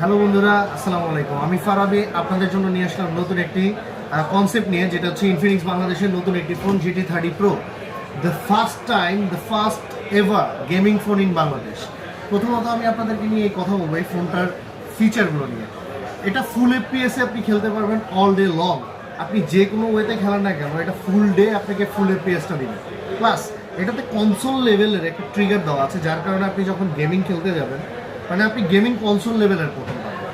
Hello বন্ধুরা, আসসালামু আলাইকুম। আমি ফারাবি আপনাদের জন্য নিয়ে আসলাম নতুন একটি কনসেপ্ট নিয়ে, যেটা হচ্ছে ইনফিনিক্স বাংলাদেশের নতুন একটি phone GT30 Pro, the first ever gaming phone in Bangladesh. প্রথমত আমি আপনাদেরকে নিয়ে এই কথা বলবো এই ফোনটার ফিচারগুলো নিয়ে। এটা ফুল FPS এ আপনি খেলতে পারবেন অল ডে লং। আপনি যে কোনো ওয়েতে খেলেন না কেন, এটা ফুল ডে আপনাকে ফুল FPS-টা দিবে। প্লাস এটাতে কনসোল লেভেলের একটা ট্রিগার দেওয়া আছে, যার কারণে আপনি যখন গেমিং খেলতে যাবেন মানে আপনি গেমিং কনসোল লেভেলের প্রথম পাবেন।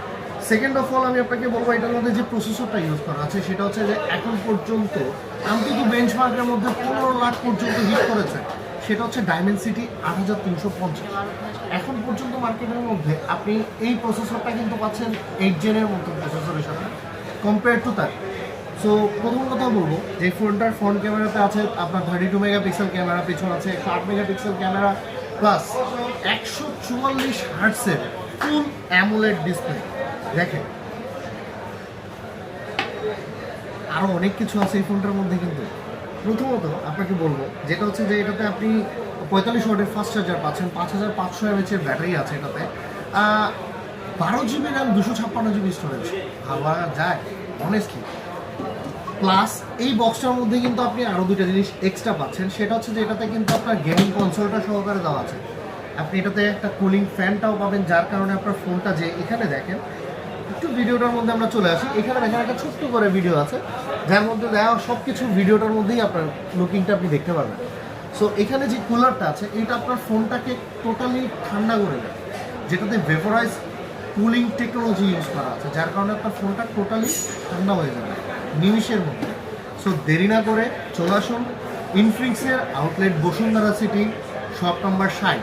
সেকেন্ড অফ অল আমি আপনাকে বলবো এটার মধ্যে যে প্রসেসরটা ইউজ করা আছে সেটা হচ্ছে যে এখন পর্যন্ত আন্তত বেঞ্চমার্কের মধ্যে 15 লাখ পর্যন্ত হিট করেছে, সেটা হচ্ছে ডায়মেনসিটি 8350। এখন পর্যন্ত মার্কেটের মধ্যে আপনি এই প্রসেসরটা কিন্তু পাচ্ছেন 8 জেনের মতো প্রসেসরের সাথে কম্পেয়ার টু দ্যাট। সো প্রথম কথা বলবো যে ফোনটার ফ্রন্ট ক্যামেরাতে আছে আপনার 32 মেগাপিক্সেল ক্যামেরা, পিছনে আছে 8 মেগাপিক্সেল ক্যামেরা, প্লাস 144 হার্টসের ফুল অ্যামোলেড ডিসপ্লে। দেখেন আরও অনেক কিছু আছে এই ফোনটার মধ্যে, কিন্তু প্রথমত আপনাকে বলবো যেটা হচ্ছে যে এটাতে আপনি 45 ওয়াটের ফাস্ট চার্জার পাচ্ছেন, 5500 mAh ব্যাটারি আছে এটাতে, 12 জিবি র্যাম, 256 জিবি স্টোরেজ। ভাবা যায় অনেস্টলি। প্লাস এই বক্সটার মধ্যে কিন্তু আপনি আরও দুইটা জিনিস এক্সট্রা পাচ্ছেন, সেটা হচ্ছে যে এটাতে কিন্তু আপনার গেমিং কনসোলটা সহকারে দেওয়া আছে। আপনি এটাতে একটা কুলিং ফ্যানটাও পাবেন, যার কারণে আপনার ফোনটা যে এখানে দেখেন, একটু ভিডিওটার মধ্যে আমরা চলে আসি, এখানে দেখেন একটা ছোট্ট করে ভিডিও আছে যার মধ্যে দেওয়া সব কিছু ভিডিওটার মধ্যেই আপনার লুকিংটা আপনি দেখতে পারবেন। সো এখানে যে কুলারটা আছে এটা আপনার ফোনটাকে টোটালি ঠান্ডা করে দেয়, যেটাতে ভেপোরাইজ কুলিং টেকনোলজি ইউজ করা আছে, যার কারণে আপনার ফোনটা টোটালি ঠান্ডা হয়ে যাবে নিমিষের মধ্যে। সো দেরি না করে চলে আসুন ইনফিনিক্সের outlet Bashundhara city, shop number 60।